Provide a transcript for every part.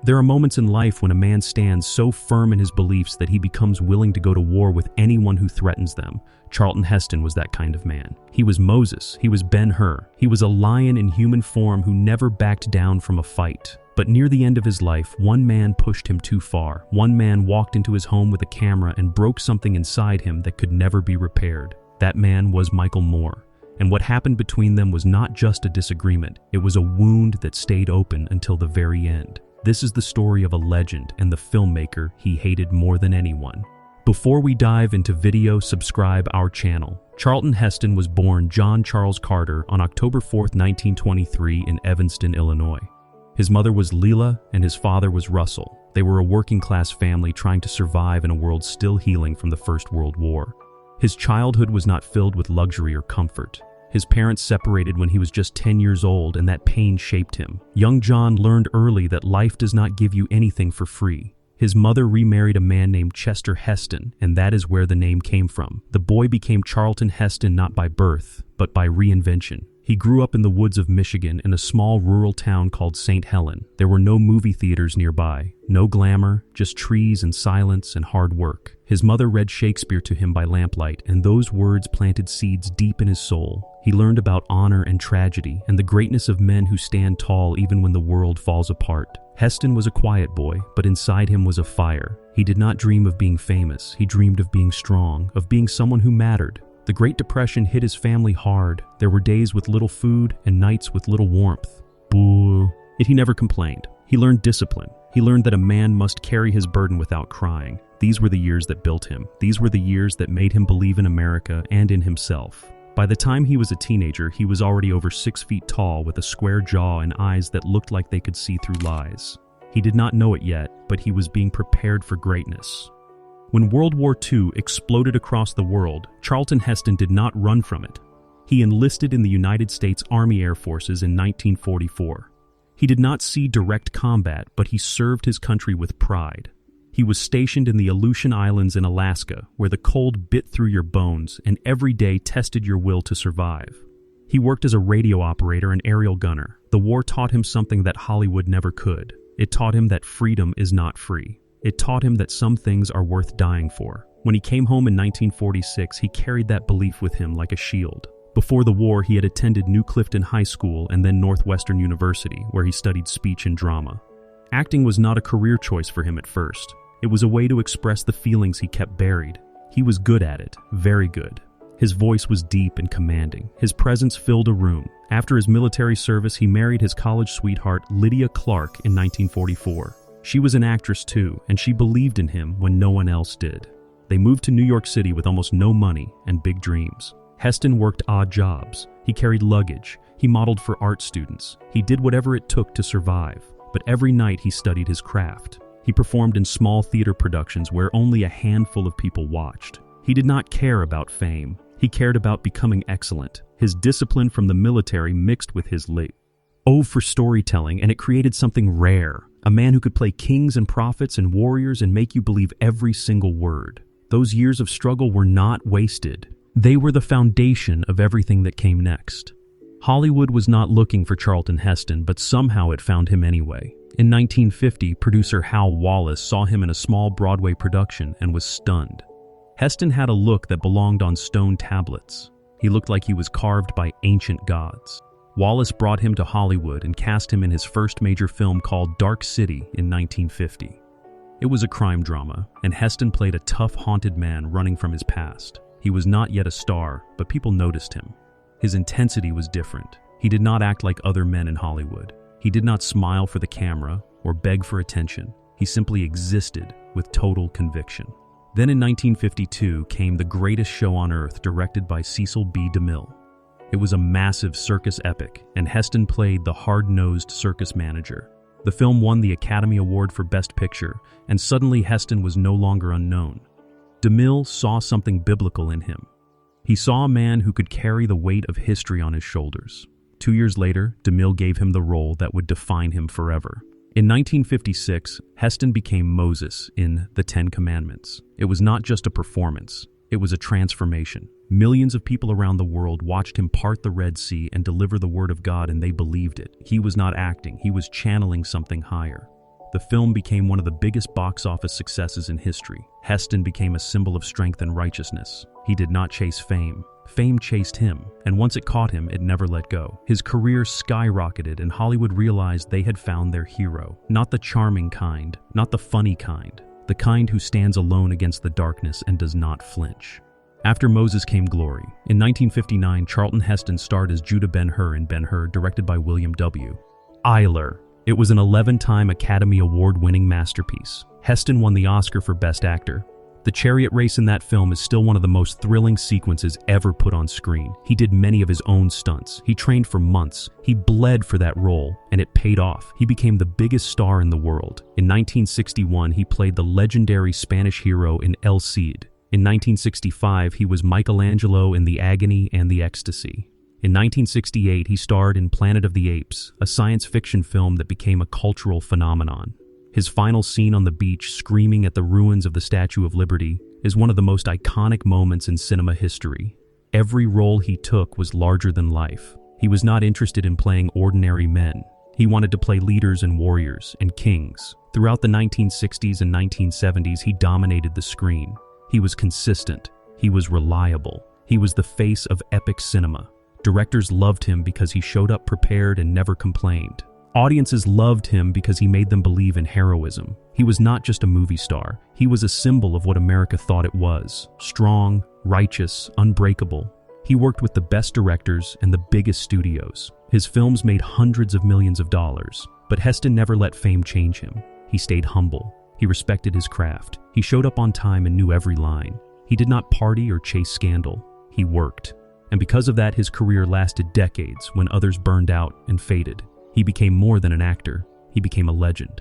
There are moments in life when a man stands so firm in his beliefs that he becomes willing to go to war with anyone who threatens them. Charlton Heston was that kind of man. He was Moses. He was Ben-Hur. He was a lion in human form who never backed down from a fight. But near the end of his life, one man pushed him too far. One man walked into his home with a camera and broke something inside him that could never be repaired. That man was Michael Moore. And what happened between them was not just a disagreement. It was a wound that stayed open until the very end. This is the story of a legend and the filmmaker he hated more than anyone. Before we dive into video, subscribe our channel. Charlton Heston was born John Charles Carter on October 4, 1923 in Evanston, Illinois. His mother was Leela and his father was Russell. They were a working-class family trying to survive in a world still healing from the First World War. His childhood was not filled with luxury or comfort. His parents separated when he was just 10 years old, and that pain shaped him. Young John learned early that life does not give you anything for free. His mother remarried a man named Chester Heston, and that is where the name came from. The boy became Charlton Heston not by birth, but by reinvention. He grew up in the woods of Michigan in a small rural town called St. Helen. There were no movie theaters nearby, no glamour, just trees and silence and hard work. His mother read Shakespeare to him by lamplight, and those words planted seeds deep in his soul. He learned about honor and tragedy and the greatness of men who stand tall even when the world falls apart. Heston was a quiet boy, but inside him was a fire. He did not dream of being famous. He dreamed of being strong, of being someone who mattered. The Great Depression hit his family hard. There were days with little food and nights with little warmth. Boo. Yet he never complained. He learned discipline. He learned that a man must carry his burden without crying. These were the years that built him. These were the years that made him believe in America and in himself. By the time he was a teenager, he was already over 6 feet tall with a square jaw and eyes that looked like they could see through lies. He did not know it yet, but he was being prepared for greatness. When World War II exploded across the world, Charlton Heston did not run from it. He enlisted in the United States Army Air Forces in 1944. He did not see direct combat, but he served his country with pride. He was stationed in the Aleutian Islands in Alaska, where the cold bit through your bones and every day tested your will to survive. He worked as a radio operator and aerial gunner. The war taught him something that Hollywood never could. It taught him that freedom is not free. It taught him that some things are worth dying for. When he came home in 1946, he carried that belief with him like a shield. Before the war, he had attended New Clifton High School and then Northwestern University, where he studied speech and drama. Acting was not a career choice for him at first. It was a way to express the feelings he kept buried. He was good at it, very good. His voice was deep and commanding. His presence filled a room. After his military service, he married his college sweetheart, Lydia Clark, in 1944. She was an actress too, and she believed in him when no one else did. They moved to New York City with almost no money and big dreams. Heston worked odd jobs. He carried luggage. He modeled for art students. He did whatever it took to survive. But every night he studied his craft. He performed in small theater productions where only a handful of people watched. He did not care about fame. He cared about becoming excellent. His discipline from the military mixed with his for storytelling, and it created something rare. A man who could play kings and prophets and warriors and make you believe every single word. Those years of struggle were not wasted. They were the foundation of everything that came next. Hollywood was not looking for Charlton Heston, but somehow it found him anyway. In 1950, producer Hal Wallace saw him in a small Broadway production and was stunned. Heston had a look that belonged on stone tablets. He looked like he was carved by ancient gods. Wallace brought him to Hollywood and cast him in his first major film called Dark City in 1950. It was a crime drama, and Heston played a tough, haunted man running from his past. He was not yet a star, but people noticed him. His intensity was different. He did not act like other men in Hollywood. He did not smile for the camera or beg for attention. He simply existed with total conviction. Then in 1952 came The Greatest Show on Earth, directed by Cecil B. DeMille. It was a massive circus epic, and Heston played the hard-nosed circus manager. The film won the Academy Award for Best Picture, and suddenly Heston was no longer unknown. DeMille saw something biblical in him. He saw a man who could carry the weight of history on his shoulders. 2 years later, DeMille gave him the role that would define him forever. In 1956, Heston became Moses in The Ten Commandments. It was not just a performance, it was a transformation. Millions of people around the world watched him part the Red Sea and deliver the word of God, and they believed it. He was not acting, he was channeling something higher. The film became one of the biggest box office successes in history. Heston became a symbol of strength and righteousness. He did not chase fame. Fame chased him, and once it caught him, it never let go. His career skyrocketed, and Hollywood realized they had found their hero. Not the charming kind, not the funny kind, the kind who stands alone against the darkness and does not flinch. After Moses came glory. In 1959, Charlton Heston starred as Judah Ben-Hur in Ben-Hur, directed by William W. Eyler. It was an 11-time Academy Award-winning masterpiece. Heston won the Oscar for Best Actor. The chariot race in that film is still one of the most thrilling sequences ever put on screen. He did many of his own stunts. He trained for months. He bled for that role, and it paid off. He became the biggest star in the world. In 1961, he played the legendary Spanish hero in El Cid. In 1965, he was Michelangelo in The Agony and the Ecstasy. In 1968, he starred in Planet of the Apes, a science fiction film that became a cultural phenomenon. His final scene on the beach, screaming at the ruins of the Statue of Liberty, is one of the most iconic moments in cinema history. Every role he took was larger than life. He was not interested in playing ordinary men. He wanted to play leaders and warriors and kings. Throughout the 1960s and 1970s, he dominated the screen. He was consistent. He was reliable. He was the face of epic cinema. Directors loved him because he showed up prepared and never complained. Audiences loved him because he made them believe in heroism. He was not just a movie star. He was a symbol of what America thought it was: strong, righteous, unbreakable. He worked with the best directors and the biggest studios. His films made hundreds of millions of dollars. But Heston never let fame change him. He stayed humble. He respected his craft. He showed up on time and knew every line. He did not party or chase scandal. He worked. And because of that, his career lasted decades when others burned out and faded. He became more than an actor. He became a legend.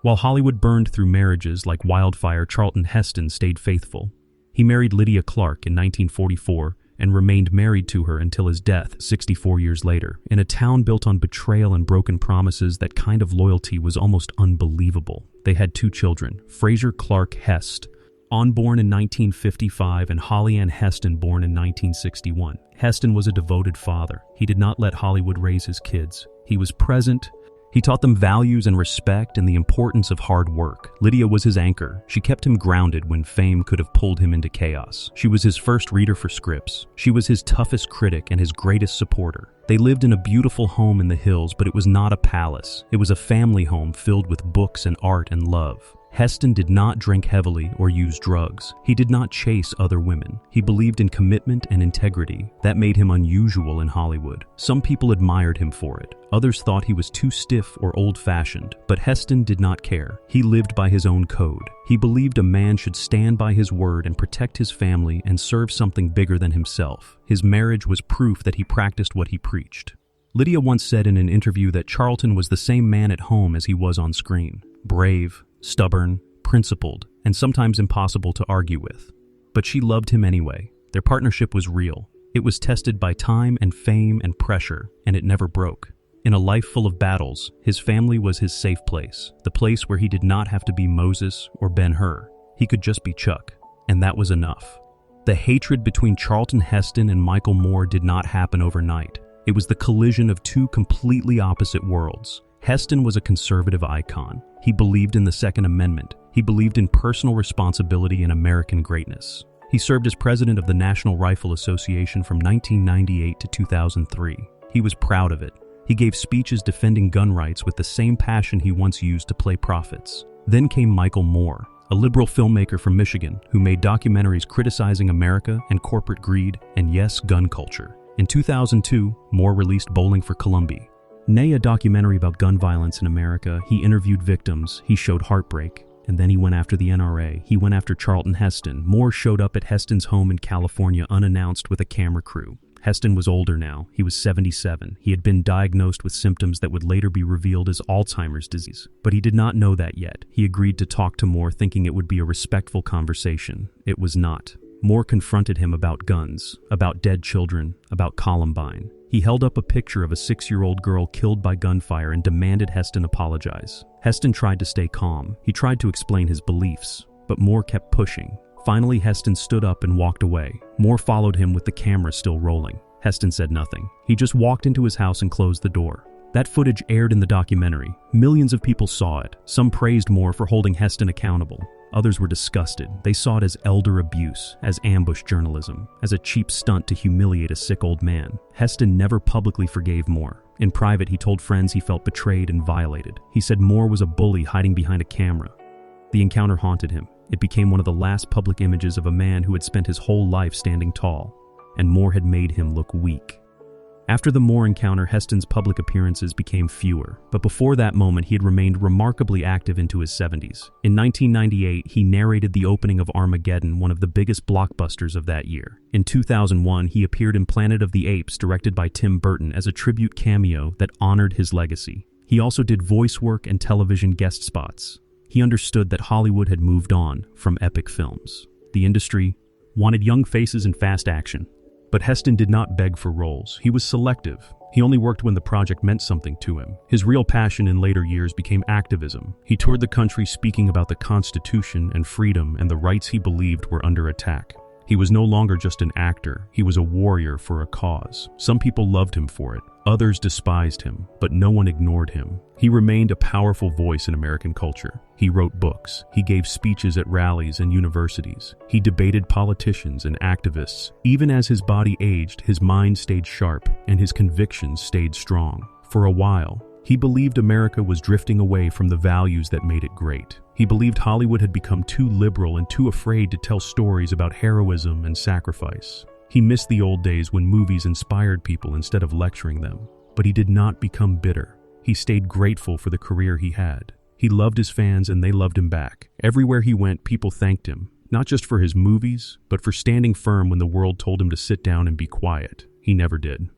While Hollywood burned through marriages like wildfire, Charlton Heston stayed faithful. He married Lydia Clark in 1944 and remained married to her until his death 64 years later. In a town built on betrayal and broken promises, that kind of loyalty was almost unbelievable. They had 2 children, Fraser Clark Hest, born in 1955, and Holly Ann Heston, born in 1961. Heston was a devoted father. He did not let Hollywood raise his kids. He was present. He taught them values and respect and the importance of hard work. Lydia was his anchor. She kept him grounded when fame could have pulled him into chaos. She was his first reader for scripts. She was his toughest critic and his greatest supporter. They lived in a beautiful home in the hills, but it was not a palace. It was a family home filled with books and art and love. Heston did not drink heavily or use drugs. He did not chase other women. He believed in commitment and integrity. That made him unusual in Hollywood. Some people admired him for it. Others thought he was too stiff or old-fashioned. But Heston did not care. He lived by his own code. He believed a man should stand by his word and protect his family and serve something bigger than himself. His marriage was proof that he practiced what he preached. Lydia once said in an interview that Charlton was the same man at home as he was on screen. Brave, stubborn, principled, and sometimes impossible to argue with. But she loved him anyway. Their partnership was real. It was tested by time and fame and pressure, and it never broke. In a life full of battles, his family was his safe place, the place where he did not have to be Moses or Ben-Hur. He could just be Chuck, and that was enough. The hatred between Charlton Heston and Michael Moore did not happen overnight. It was the collision of 2 completely opposite worlds. Heston was a conservative icon. He believed in the Second Amendment. He believed in personal responsibility and American greatness. He served as president of the National Rifle Association from 1998 to 2003. He was proud of it. He gave speeches defending gun rights with the same passion he once used to play prophets. Then came Michael Moore, a liberal filmmaker from Michigan who made documentaries criticizing America and corporate greed and, yes, gun culture. In 2002, Moore released Bowling for Columbia, a documentary about gun violence in America. He interviewed victims, he showed heartbreak, and then he went after the NRA. He went after Charlton Heston. Moore showed up at Heston's home in California unannounced with a camera crew. Heston was older now. He was 77. He had been diagnosed with symptoms that would later be revealed as Alzheimer's disease. But he did not know that yet. He agreed to talk to Moore thinking it would be a respectful conversation. It was not. Moore confronted him about guns, about dead children, about Columbine. He held up a picture of a 6-year-old girl killed by gunfire and demanded Heston apologize. Heston tried to stay calm. He tried to explain his beliefs, but Moore kept pushing. Finally, Heston stood up and walked away. Moore followed him with the camera still rolling. Heston said nothing. He just walked into his house and closed the door. That footage aired in the documentary. Millions of people saw it. Some praised Moore for holding Heston accountable. Others were disgusted. They saw it as elder abuse, as ambush journalism, as a cheap stunt to humiliate a sick old man. Heston never publicly forgave Moore. In private, he told friends he felt betrayed and violated. He said Moore was a bully hiding behind a camera. The encounter haunted him. It became one of the last public images of a man who had spent his whole life standing tall, and Moore had made him look weak. After the Moore encounter, Heston's public appearances became fewer, but before that moment he had remained remarkably active into his 70s. In 1998, he narrated the opening of Armageddon, one of the biggest blockbusters of that year. In 2001, he appeared in Planet of the Apes, directed by Tim Burton, as a tribute cameo that honored his legacy. He also did voice work and television guest spots. He understood that Hollywood had moved on from epic films. The industry wanted young faces and fast action. But Heston did not beg for roles. He was selective. He only worked when the project meant something to him. His real passion in later years became activism. He toured the country speaking about the Constitution and freedom and the rights he believed were under attack. He was no longer just an actor. He was a warrior for a cause. Some people loved him for it. Others despised him, but no one ignored him. He remained a powerful voice in American culture. He wrote books. He gave speeches at rallies and universities. He debated politicians and activists. Even as his body aged, his mind stayed sharp and his convictions stayed strong. For a while, he believed America was drifting away from the values that made it great. He believed Hollywood had become too liberal and too afraid to tell stories about heroism and sacrifice. He missed the old days when movies inspired people instead of lecturing them. But he did not become bitter. He stayed grateful for the career he had. He loved his fans and they loved him back. Everywhere he went, people thanked him, not just for his movies, but for standing firm when the world told him to sit down and be quiet. He never did.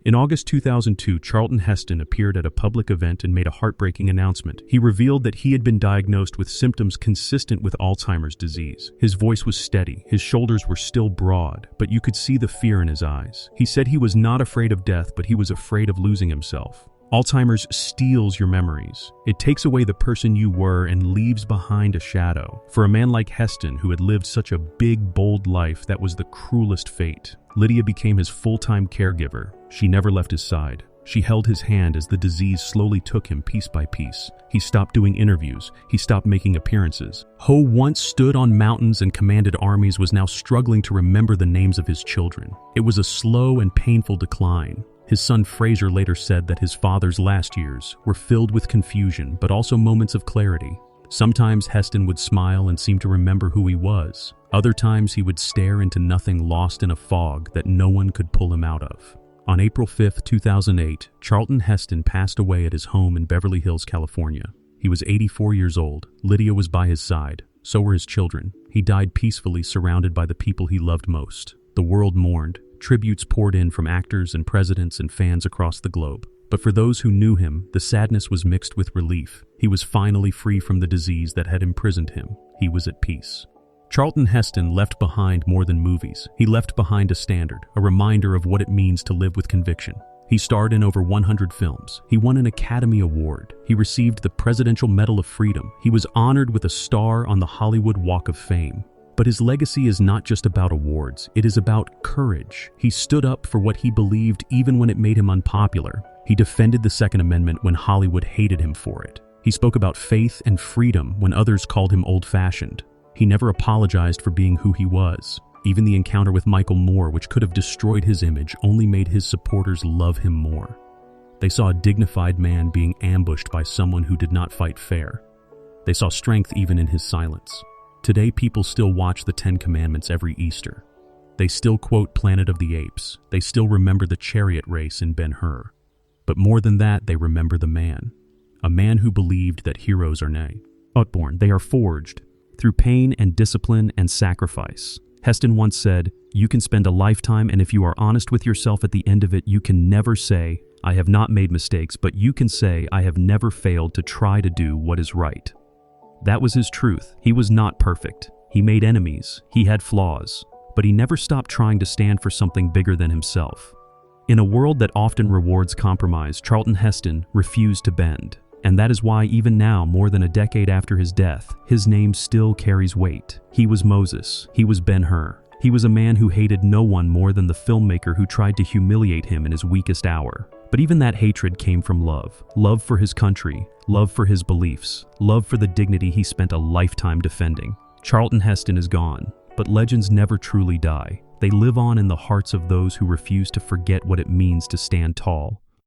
In August 2002, Charlton Heston appeared at a public event and made a heartbreaking announcement. He revealed that he had been diagnosed with symptoms consistent with Alzheimer's disease. His voice was steady, his shoulders were still broad, but you could see the fear in his eyes. He said he was not afraid of death, but he was afraid of losing himself. Alzheimer's steals your memories. It takes away the person you were and leaves behind a shadow. For a man like Heston, who had lived such a big, bold life, that was the cruelest fate. Lydia became his full-time caregiver. She never left his side. She held his hand as the disease slowly took him piece by piece. He stopped doing interviews. He stopped making appearances. Ho, once stood on mountains and commanded armies, was now struggling to remember the names of his children. It was a slow and painful decline. His son Fraser later said that his father's last years were filled with confusion, but also moments of clarity. Sometimes Heston would smile and seem to remember who he was. Other times he would stare into nothing, lost in a fog that no one could pull him out of. On April 5, 2008, Charlton Heston passed away at his home in Beverly Hills, California. He was 84 years old. Lydia was by his side. So were his children. He died peacefully, surrounded by the people he loved most. The world mourned. Tributes poured in from actors and presidents and fans across the globe. But for those who knew him, the sadness was mixed with relief. He was finally free from the disease that had imprisoned him. He was at peace. Charlton Heston left behind more than movies. He left behind a standard, a reminder of what it means to live with conviction. He starred in over 100 films. He won an Academy Award. He received the Presidential Medal of Freedom. He was honored with a star on the Hollywood Walk of Fame. But his legacy is not just about awards. It is about courage. He stood up for what he believed even when it made him unpopular. He defended the Second Amendment when Hollywood hated him for it. He spoke about faith and freedom when others called him old-fashioned. He never apologized for being who he was. Even the encounter with Michael Moore, which could have destroyed his image, only made his supporters love him more. They saw a dignified man being ambushed by someone who did not fight fair. They saw strength even in his silence. Today, people still watch the Ten Commandments every Easter. They still quote Planet of the Apes. They still remember the chariot race in Ben-Hur. But more than that, they remember the man. A man who believed that heroes are outborn. They are forged through pain and discipline and sacrifice. Heston once said, "You can spend a lifetime, and if you are honest with yourself at the end of it, you can never say, 'I have not made mistakes,' but you can say, 'I have never failed to try to do what is right.'" That was his truth. He was not perfect. He made enemies. He had flaws. But he never stopped trying to stand for something bigger than himself. In a world that often rewards compromise, Charlton Heston refused to bend. And that is why even now, more than a decade after his death, his name still carries weight. He was Moses. He was Ben-Hur. He was a man who hated no one more than the filmmaker who tried to humiliate him in his weakest hour. But even that hatred came from love. Love for his country, love for his beliefs, love for the dignity he spent a lifetime defending. Charlton Heston is gone, but legends never truly die. They live on in the hearts of those who refuse to forget what it means to stand tall.